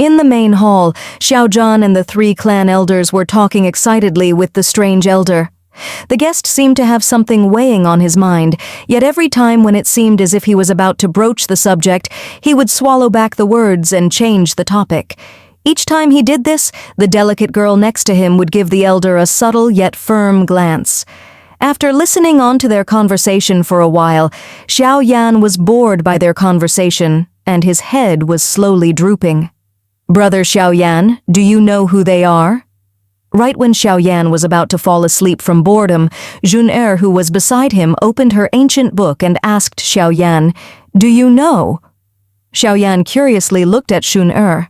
In the main hall, Xiao Yan and the three clan elders were talking excitedly with the strange elder. The guest seemed to have something weighing on his mind, yet every time when it seemed as if he was about to broach the subject, he would swallow back the words and change the topic. Each time he did this, the delicate girl next to him would give the elder a subtle yet firm glance. After listening on to their conversation for a while, Xiao Yan was bored by their conversation, and his head was slowly drooping. "Brother Xiao Yan, do you know who they are?" Right when Xiao Yan was about to fall asleep from boredom, Jun'er, who was beside him, opened her ancient book and asked Xiao Yan, "Do you know?" Xiao Yan curiously looked at Jun'er.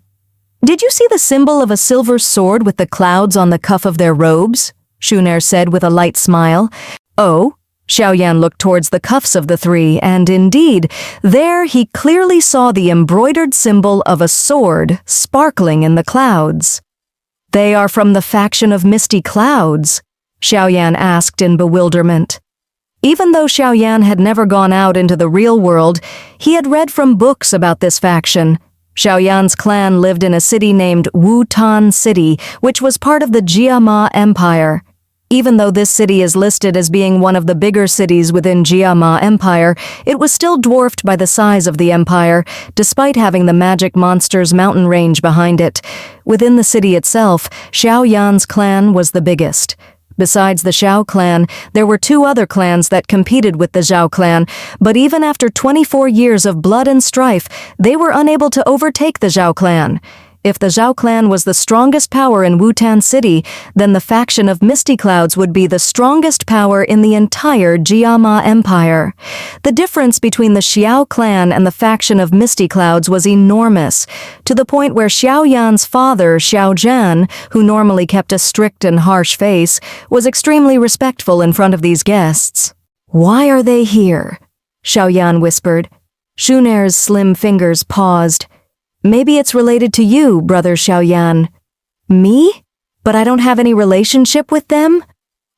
"Did you see the symbol of a silver sword with the clouds on the cuff of their robes?" Jun'er said with a light smile. "Oh?" Xiao Yan looked towards the cuffs of the three, and indeed, there he clearly saw the embroidered symbol of a sword sparkling in the clouds. "They are from the faction of Misty Clouds?" Xiao Yan asked in bewilderment. Even though Xiao Yan had never gone out into the real world, he had read from books about this faction. Xiao Yan's clan lived in a city named Wutan City, which was part of the Jiama Empire. Even though this city is listed as being one of the bigger cities within Jiama Empire, it was still dwarfed by the size of the empire, despite having the Magic Monsters mountain range behind it. Within the city itself, Xiao Yan's clan was the biggest. Besides the Xiao clan, there were two other clans that competed with the Zhao clan, but even after 24 years of blood and strife, they were unable to overtake the Zhao clan. If the Zhao clan was the strongest power in Wutan City, then the faction of Misty Clouds would be the strongest power in the entire Jiama Empire. The difference between the Xiao clan and the faction of Misty Clouds was enormous, to the point where Xiao Yan's father, Xiao Yan, who normally kept a strict and harsh face, was extremely respectful in front of these guests. "Why are they here?" Xiao Yan whispered. Jun'er's slim fingers paused. "Maybe it's related to you, Brother Xiao Yan." "Me? But I don't have any relationship with them?"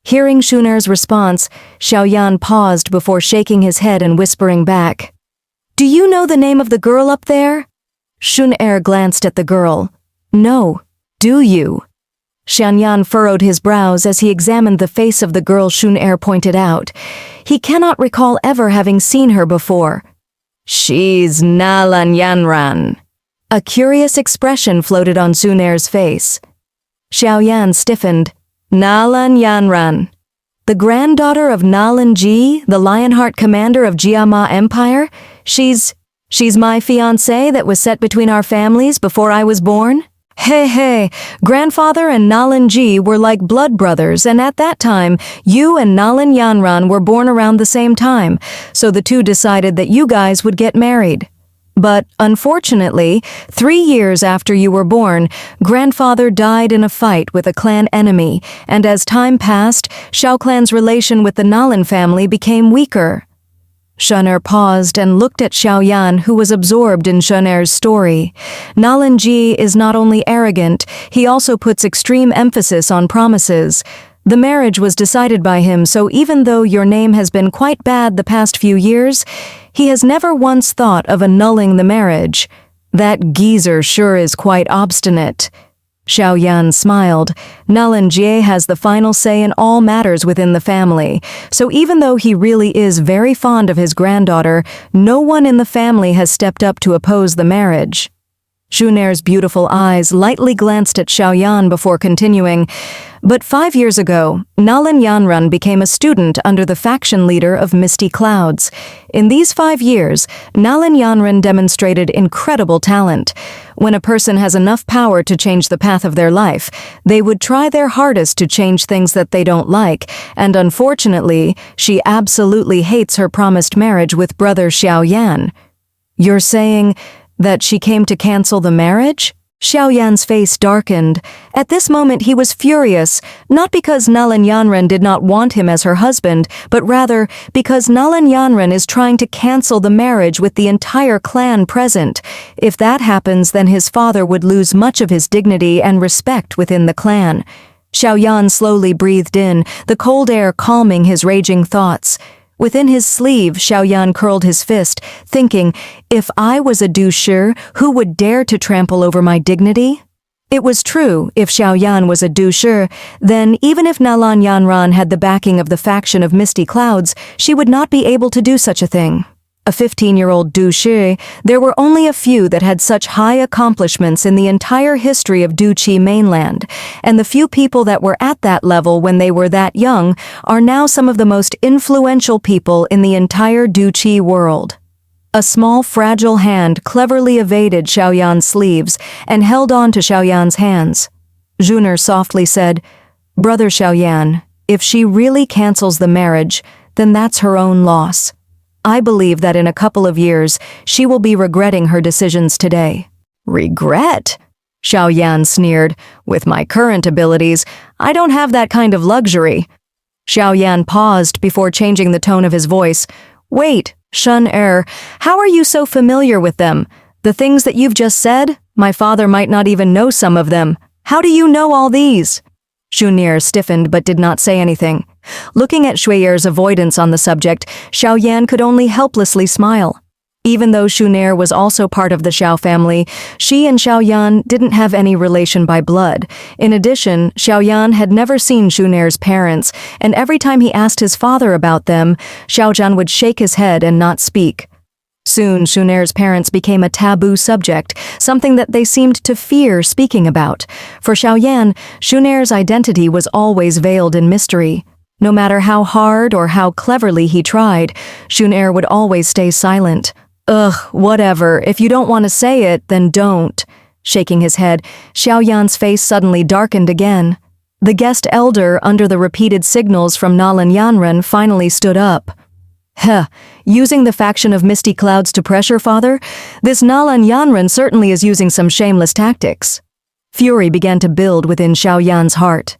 Hearing Jun'er's response, Xiao Yan paused before shaking his head and whispering back, "Do you know the name of the girl up there?" Jun'er glanced at the girl. "No. Do you?" Xiao Yan furrowed his brows as he examined the face of the girl Jun'er pointed out. He cannot recall ever having seen her before. "She's Nalan Yanran." A curious expression floated on Jun'er's face. Xiao Yan stiffened. "Nalan Yanran. The granddaughter of Nalan Ji, the Lionheart commander of Jiama Empire? She's my fiancé that was set between our families before I was born? Hey, grandfather and Nalan Ji were like blood brothers, and at that time, you and Nalan Yanran were born around the same time, so the two decided that you guys would get married. But, unfortunately, 3 years after you were born, grandfather died in a fight with a clan enemy, and as time passed, Xiao clan's relation with the Nalan family became weaker." Jun'er paused and looked at Xiao Yan, who was absorbed in Jun'er's story. Nalan Ji is not only arrogant, he also puts extreme emphasis on promises. The marriage was decided by him, so even though your name has been quite bad the past few years, he has never once thought of annulling the marriage. That geezer sure is quite obstinate. Xiao Yan smiled. Nalan Jie has the final say in all matters within the family, so even though he really is very fond of his granddaughter, no one in the family has stepped up to oppose the marriage. Jun'er's beautiful eyes lightly glanced at Xiao Yan before continuing. But 5 years ago, Nalan Yanran became a student under the faction leader of Misty Clouds. In these 5 years, Nalan Yanran demonstrated incredible talent. When a person has enough power to change the path of their life, they would try their hardest to change things that they don't like, and unfortunately, she absolutely hates her promised marriage with brother Xiao Yan. "You're saying that she came to cancel the marriage?" Xiao Yan's face darkened. At this moment he was furious, not because Nalan Yanran did not want him as her husband, but rather because Nalan Yanran is trying to cancel the marriage with the entire clan present. If that happens, then his father would lose much of his dignity and respect within the clan. Xiao Yan slowly breathed in, the cold air calming his raging thoughts. Within his sleeve, Xiao Yan curled his fist, thinking, if I was a Du Shi, who would dare to trample over my dignity? It was true, if Xiao Yan was a Du Shi, then even if Nalan Yanran had the backing of the faction of Misty Clouds, she would not be able to do such a thing. A 15-year-old Du Shi, there were only a few that had such high accomplishments in the entire history of Du Qi mainland, and the few people that were at that level when they were that young are now some of the most influential people in the entire Du Qi world. A small, fragile hand cleverly evaded Xiao Yan's sleeves and held on to Xiao Yan's hands. Juner softly said, "Brother Xiao Yan, if she really cancels the marriage, then that's her own loss. I believe that in a couple of years, she will be regretting her decisions today." "Regret?" Xiao Yan sneered. "With my current abilities, I don't have that kind of luxury." Xiao Yan paused before changing the tone of his voice. "Wait, Shun how are you so familiar with them? The things that you've just said? My father might not even know some of them. How do you know all these?" Shunir stiffened but did not say anything. Looking at Shuir's avoidance on the subject, Xiao Yan could only helplessly smile. Even though Shunir was also part of the Xiao family, she and Xiao Yan didn't have any relation by blood. In addition, Xiao Yan had never seen Shunir's parents, and every time he asked his father about them, Xiao Yan would shake his head and not speak. Soon, Shunir's parents became a taboo subject, something that they seemed to fear speaking about. For Xiao Yan, Shunir's identity was always veiled in mystery. No matter how hard or how cleverly he tried, Shunir would always stay silent. "Ugh, whatever, if you don't want to say it, then don't." Shaking his head, Xiao Yan's face suddenly darkened again. The guest elder, under the repeated signals from Nalan Yanran, finally stood up. "Heh, using the faction of Misty Clouds to pressure father? This Nalan Yanran certainly is using some shameless tactics." Fury began to build within Xiao Yan's heart.